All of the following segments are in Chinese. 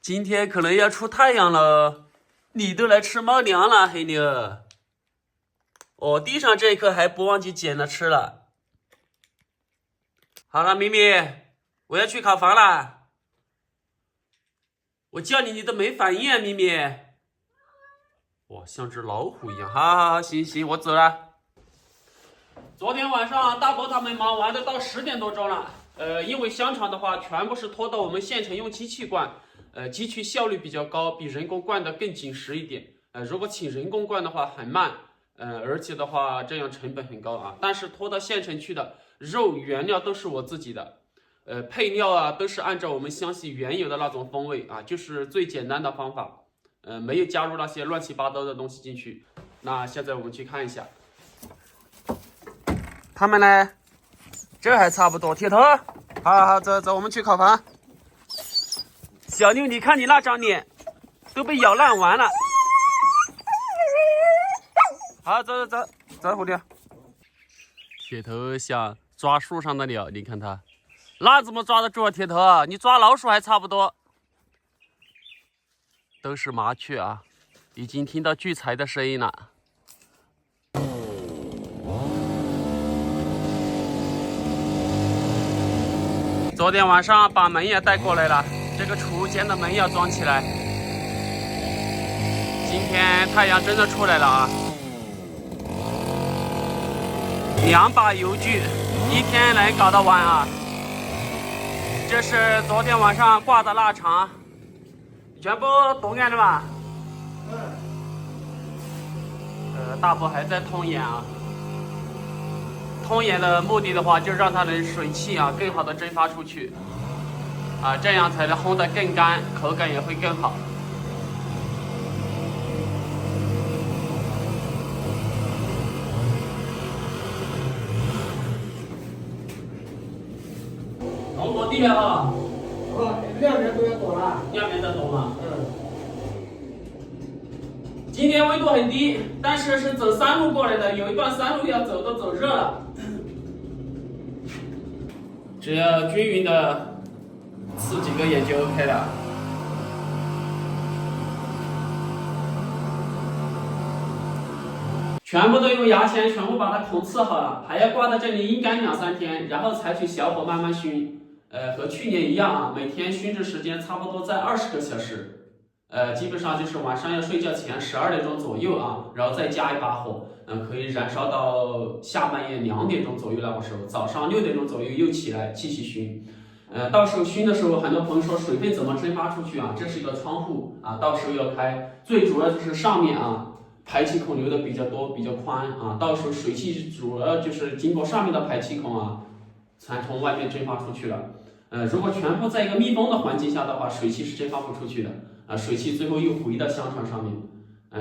今天可能要出太阳了，你都来吃猫粮了，黑妞。哦，地上这一颗还不忘记捡了吃了。好了，咪咪，我要去烤房了。我叫你，你都没反应啊，咪咪。哇，像只老虎一样。好，行，我走了。昨天晚上大伯他们忙完的到10点多钟了。因为香肠的话，全部是拖到我们县城用机器灌，机器效率比较高，比人工灌的更紧实一点。如果请人工灌的话很慢，而且的话这样成本很高啊。但是拖到县城去的肉原料都是我自己的，配料啊都是按照我们湘西原有的那种风味啊，就是最简单的方法，没有加入那些乱七八糟的东西进去。那现在我们去看一下，他们呢？这还差不多，铁头，好，走，我们去烤房。小妞，你看你那张脸都被咬烂完了。好，走，蝴蝶。铁头想抓树上的鸟，你看它，那怎么抓得住啊？铁头，你抓老鼠还差不多。都是麻雀啊，已经听到聚财的声音了。昨天晚上把门也带过来了，这个储物间的门要装起来。今天太阳真的出来了啊！2把油锯，一天能搞得完啊！这是昨天晚上挂的腊肠，全部冻干了吧？大伯还在通眼啊。通眼的目的的话，就让它的水汽啊更好的蒸发出去，啊，这样才能烘得更干，口感也会更好。农活地了啊！两边都要躲了。两边都懂了。今天温度很低，但是是走山路过来的，有一段山路要走，都走热了。只要均匀的刺几个眼就 OK 了。全部都用牙签全部把它孔刺好了，还要挂在这里阴干2-3天，然后采取小火慢慢熏。和去年一样啊，每天熏制时间差不多在20个小时。基本上就是晚上要睡觉前12点钟左右啊，然后再加一把火，可以燃烧到下半夜2点钟左右那个时候，早上6点钟左右又起来继续熏。到时候熏的时候，很多朋友说水分怎么蒸发出去啊？这是一个窗户啊，到时候要开，最主要就是上面啊排气孔留的比较多、比较宽啊，到时候水汽主要就是经过上面的排气孔啊，才从外面蒸发出去了。如果全部在一个密封的环境下的话，水汽是蒸发不出去的。水汽最后又回到香肠上面，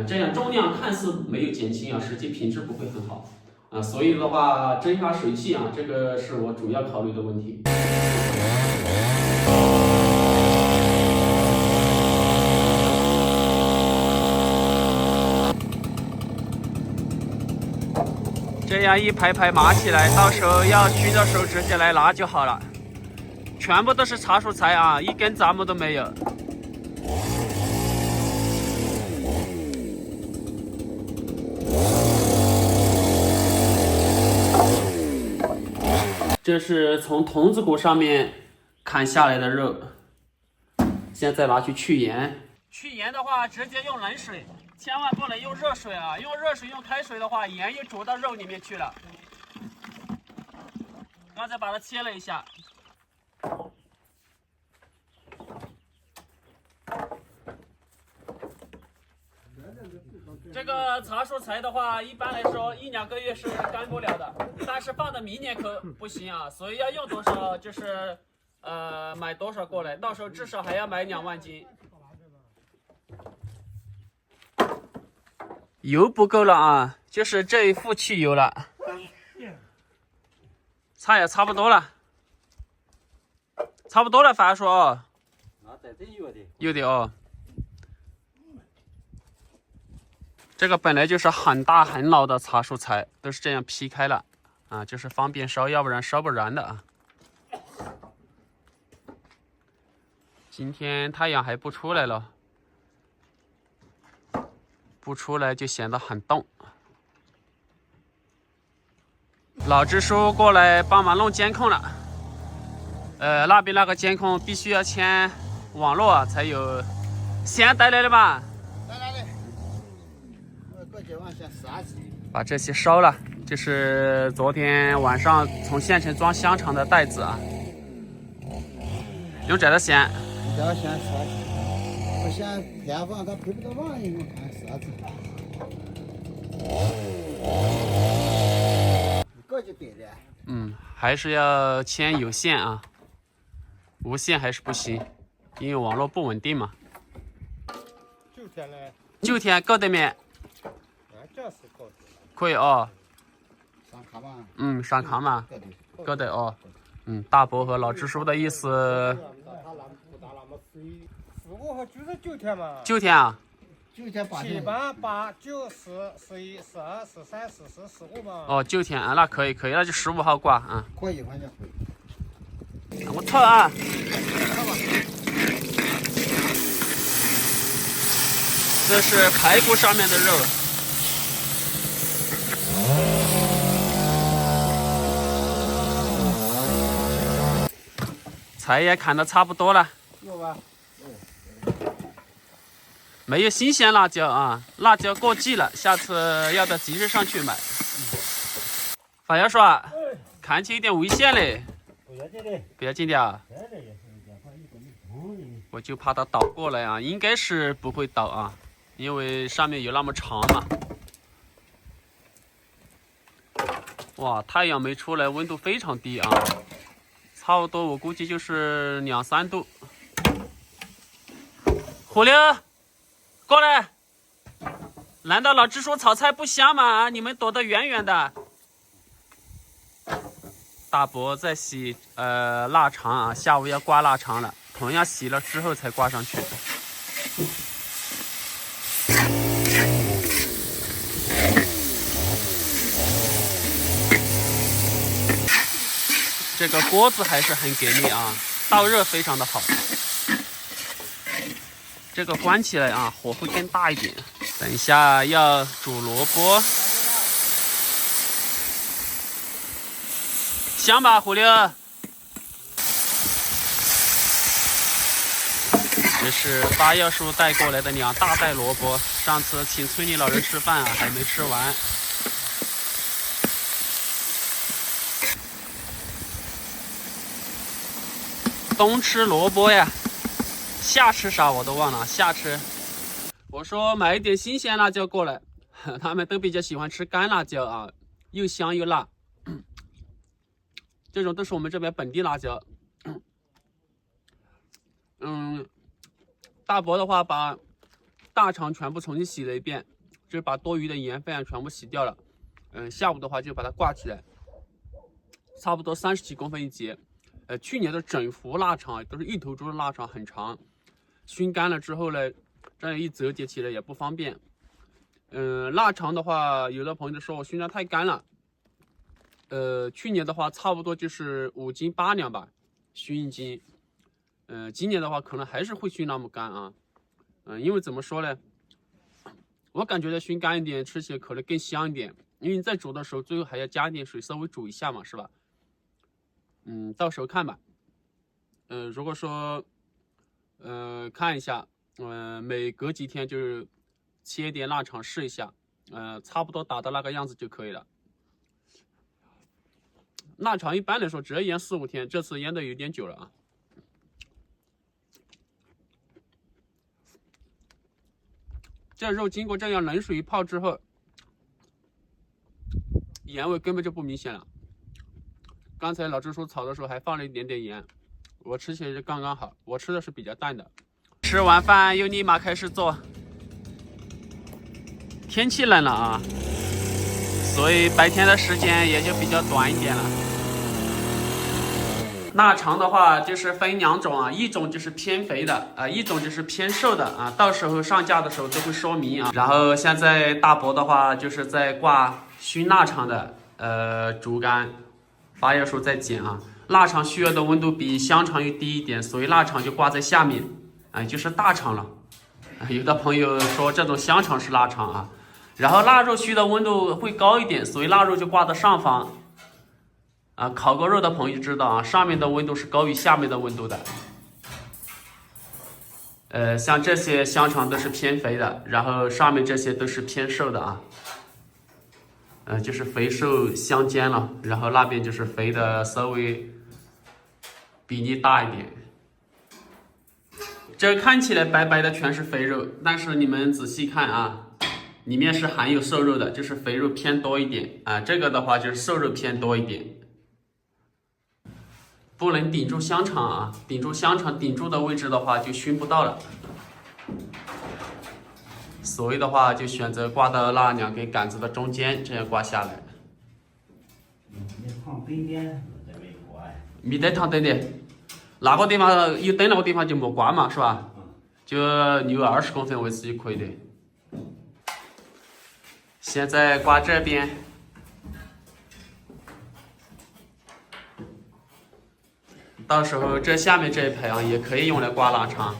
这样重量看似没有减轻啊，实际品质不会很好啊，所以的话蒸发水汽啊，这个是我主要考虑的问题。这样一排排码起来，到时候要熏的时候直接来拿就好了。全部都是茶树材啊，一根杂木都没有。这是从童子骨上面砍下来的肉，现在拿去去盐。去盐的话，直接用冷水，千万不能用热水啊！用热水、用开水的话，盐又煮到肉里面去了。刚才把它切了一下。这个茶树材的话，一般来说1-2个月是干不了的，但是放到明年可不行啊，所以要用多少就是买多少过来，到时候至少还要买2万斤。油不够了啊，就是这一副汽油了，差也差不多了，樊叔哦，有的哦。这个本来就是很大很老的茶树材，都是这样劈开了啊，就是方便烧，要不然烧不燃的啊。今天太阳还不出来了，不出来就显得很冻。老支书过来帮忙弄监控了。那边那个监控必须要牵网络才有。线带来了吧？来，过去往下撒起。把这些烧了，这是昨天晚上从县城装香肠的袋子啊。用这个线。这个线撒起。我想偏方它配不到网银，我看啥子。这就对了。还是要牵有线啊，无线还是不行，因为网络不稳定嘛。9天嘞9天够得没？这是够的。可以哦。上炕嘛？上炕嘛，够得哦。大伯和老支书的意思。15号就是9天嘛。 9天啊？9天8天。7、8、8、9、10、11、12、13、14、15嘛。哦，9天啊，那可以，那就15号挂啊。可以，反正可以。我测啊。这是排骨上面的肉。菜也砍得差不多了。有吧？没有新鲜辣椒啊，辣椒过季了，下次要到集市上去买。法爷说，看起有点危险嘞。不要紧的啊。我就怕它倒过来啊，应该是不会倒啊，因为上面有那么长嘛。哇，太阳没出来，温度非常低啊，差不多我估计就是2、3度。虎溜，过来！难道老支书炒菜不香吗？你们躲得远远的。大伯在洗腊肠啊，下午要挂腊肠了，同样洗了之后才挂上去。这个锅子还是很给力啊，导热非常的好。这个关起来啊，火会更大一点。等一下要煮萝卜，香吧，虎溜？这是发药叔带过来的2大袋萝卜，上次请村里老人吃饭啊，还没吃完。冬吃萝卜呀，夏吃啥我都忘了。夏吃，我说买一点新鲜辣椒过来，他们都比较喜欢吃干辣椒啊，又香又辣。这种都是我们这边本地辣椒。大伯的话把大肠全部重新洗了一遍，就是把多余的盐分全部洗掉了。下午的话就把它挂起来，差不多30几公分一节。去年的整幅腊肠都是一头猪的腊肠，很长，熏干了之后呢，这样一折叠起来也不方便。腊肠的话，有的朋友说我熏得太干了。去年的话差不多就是5斤8两吧，熏1斤。今年的话可能还是会熏那么干啊。因为怎么说呢，我感觉再熏干一点，吃起来可能更香一点。因为你在煮的时候，最后还要加点水，稍微煮一下嘛，是吧？到时候看吧。如果说看一下，每隔几天就是切点腊肠试一下，差不多打到那个样子就可以了。腊肠一般来说只要腌4、5天，这次腌的有点久了啊。这肉经过这样冷水一泡之后，盐味根本就不明显了。刚才老支书炒的时候还放了一点点盐，我吃起来就刚刚好。我吃的是比较淡的。吃完饭又立马开始做。天气冷了啊，所以白天的时间也就比较短一点了。腊肠的话就是分2种啊，一种就是偏肥的啊，一种就是偏瘦的啊。到时候上架的时候都会说明啊。然后现在大伯的话就是在挂熏腊肠的竹竿，发药叔在剪啊。腊肠需要的温度比香肠要低一点，所以腊肠就挂在下面，就是大肠了。有的朋友说这种香肠是腊肠啊，然后腊肉需的温度会高一点，所以腊肉就挂在上方。烤过肉的朋友知道啊，上面的温度是高于下面的温度的。像这些香肠都是偏肥的，然后上面这些都是偏瘦的啊。就是肥瘦相间了，然后那边就是肥的稍微比例大一点。这看起来白白的全是肥肉，但是你们仔细看啊，里面是含有瘦肉的，就是肥肉偏多一点啊。这个的话就是瘦肉偏多一点，不能顶住香肠啊，顶住香肠顶住的位置的话就熏不到了。所以的话就选择挂到那2根杆子的中间，这样挂下来。你放对面在那挂呀？没得躺灯的，那个地方有灯那个地方就没挂嘛，是吧？就留20公分位置就可以的。现在挂这边，到时候这下面这一排也可以用来挂腊肠。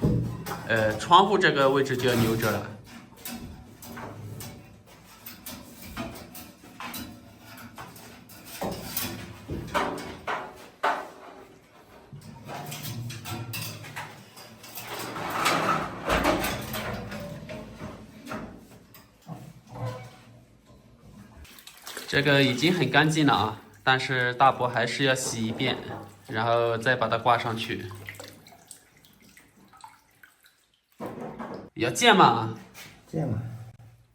窗户这个位置就要留着了。这个已经很干净了啊，但是大伯还是要洗一遍，然后再把它挂上去。要剪嘛？剪嘛，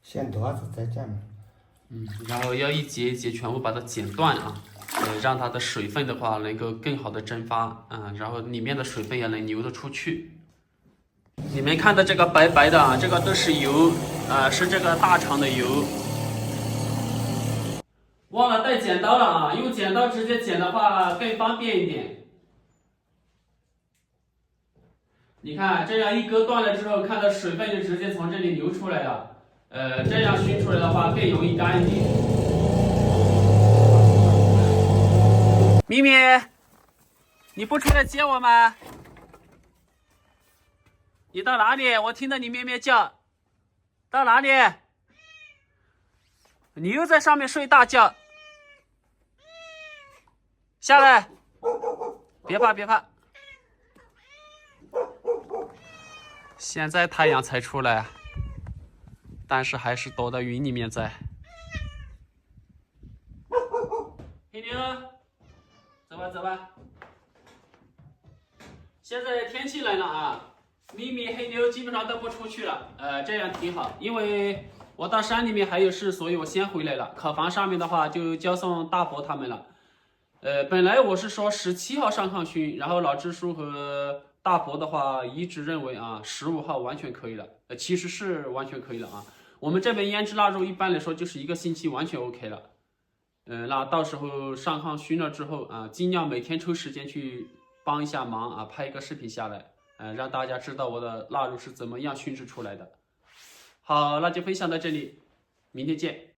先多子再剪嘛。然后要一节一节全部把它剪断啊，让它的水分的话能够更好的蒸发然后里面的水分也能流得出去。你们看到这个白白的啊，这个都是油是这个大肠的油。忘了带剪刀了啊，用剪刀直接剪的话更方便一点。你看这样一割断了之后，看到水分就直接从这里流出来了。这样熏出来的话更容易干一点。咪咪，你不出来接我吗？你到哪里？我听到你咩咩叫。到哪里？你又在上面睡大觉。下来，别怕别怕。现在太阳才出来，但是还是躲到云里面在。黑牛，走吧走吧。现在天气冷了啊，咪咪黑牛基本上都不出去了，这样挺好，因为我到山里面还有事，所以我先回来了。烤房上面的话就交送大伯他们了。本来我是说17号上炕熏，然后老支书和大伯的话一致认为啊，15号完全可以了。其实是完全可以了啊。我们这边腌制腊肉一般来说就是1个星期完全 OK 了。那到时候上炕熏了之后啊，尽量每天抽时间去帮一下忙啊，拍一个视频下来，让大家知道我的腊肉是怎么样熏制出来的。好，那就分享到这里，明天见。